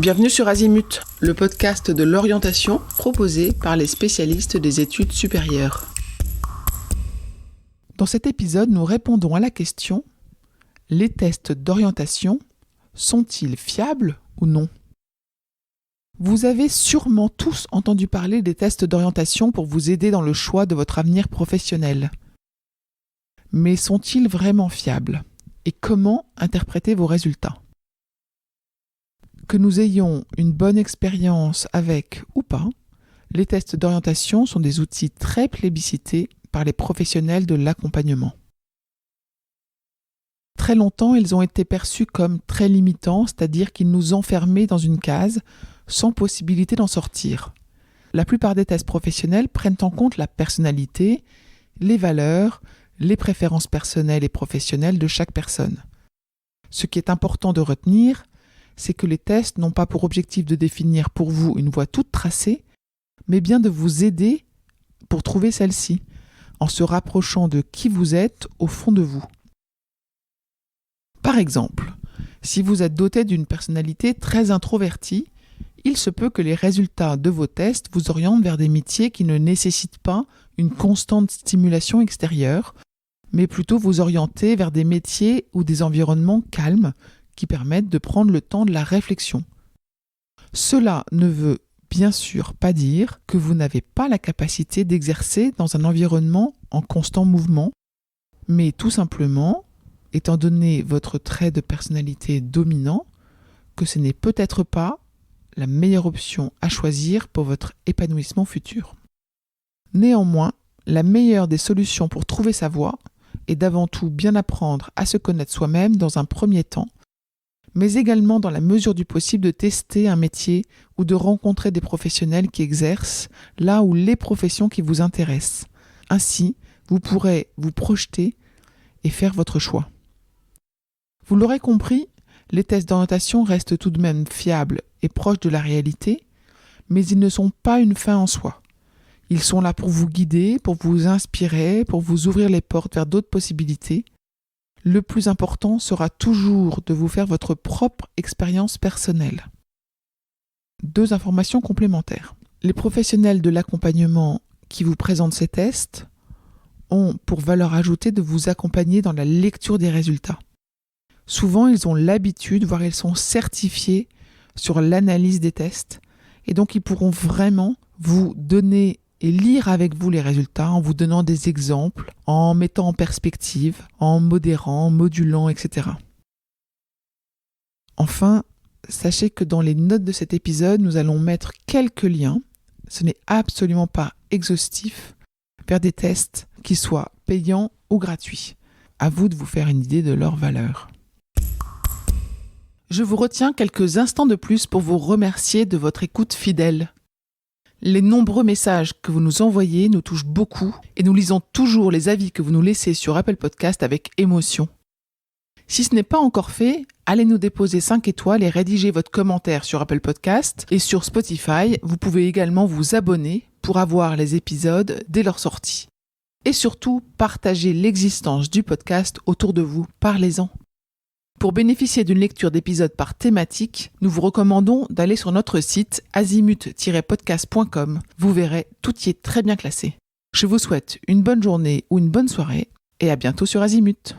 Bienvenue sur Azimut, le podcast de l'orientation proposé par les spécialistes des études supérieures. Dans cet épisode, nous répondons à la question : les tests d'orientation sont-ils fiables ou non ? Vous avez sûrement tous entendu parler des tests d'orientation pour vous aider dans le choix de votre avenir professionnel. Mais sont-ils vraiment fiables ? Et comment interpréter vos résultats ? Que nous ayons une bonne expérience avec ou pas, les tests d'orientation sont des outils très plébiscités par les professionnels de l'accompagnement. Très longtemps, ils ont été perçus comme très limitants, c'est-à-dire qu'ils nous enfermaient dans une case sans possibilité d'en sortir. La plupart des tests professionnels prennent en compte la personnalité, les valeurs, les préférences personnelles et professionnelles de chaque personne. Ce qui est important de retenir, c'est que les tests n'ont pas pour objectif de définir pour vous une voie toute tracée, mais bien de vous aider pour trouver celle-ci, en se rapprochant de qui vous êtes au fond de vous. Par exemple, si vous êtes doté d'une personnalité très introvertie, il se peut que les résultats de vos tests vous orientent vers des métiers qui ne nécessitent pas une constante stimulation extérieure, mais plutôt vous orienter vers des métiers ou des environnements calmes qui permettent de prendre le temps de la réflexion. Cela ne veut bien sûr pas dire que vous n'avez pas la capacité d'exercer dans un environnement en constant mouvement, mais tout simplement, étant donné votre trait de personnalité dominant, que ce n'est peut-être pas la meilleure option à choisir pour votre épanouissement futur. Néanmoins, la meilleure des solutions pour trouver sa voie est d'avant tout bien apprendre à se connaître soi-même dans un premier temps, mais également dans la mesure du possible de tester un métier ou de rencontrer des professionnels qui exercent là où les professions qui vous intéressent. Ainsi, vous pourrez vous projeter et faire votre choix. Vous l'aurez compris, les tests d'orientation restent tout de même fiables et proches de la réalité, mais ils ne sont pas une fin en soi. Ils sont là pour vous guider, pour vous inspirer, pour vous ouvrir les portes vers d'autres possibilités. Le plus important sera toujours de vous faire votre propre expérience personnelle. 2 informations complémentaires. Les professionnels de l'accompagnement qui vous présentent ces tests ont pour valeur ajoutée de vous accompagner dans la lecture des résultats. Souvent, ils ont l'habitude, voire ils sont certifiés sur l'analyse des tests, et donc ils pourront vraiment vous donner et lire avec vous les résultats en vous donnant des exemples, en mettant en perspective, en modérant, modulant, etc. Enfin, sachez que dans les notes de cet épisode, nous allons mettre quelques liens, ce n'est absolument pas exhaustif, vers des tests qui soient payants ou gratuits. À vous de vous faire une idée de leur valeur. Je vous retiens quelques instants de plus pour vous remercier de votre écoute fidèle. Les nombreux messages que vous nous envoyez nous touchent beaucoup et nous lisons toujours les avis que vous nous laissez sur Apple Podcast avec émotion. Si ce n'est pas encore fait, allez nous déposer 5 étoiles et rédigez votre commentaire sur Apple Podcast et sur Spotify. Vous pouvez également vous abonner pour avoir les épisodes dès leur sortie. Et surtout, partagez l'existence du podcast autour de vous, parlez-en. Pour bénéficier d'une lecture d'épisodes par thématique, nous vous recommandons d'aller sur notre site azimut-podcast.com. Vous verrez, tout y est très bien classé. Je vous souhaite une bonne journée ou une bonne soirée et à bientôt sur Azimut.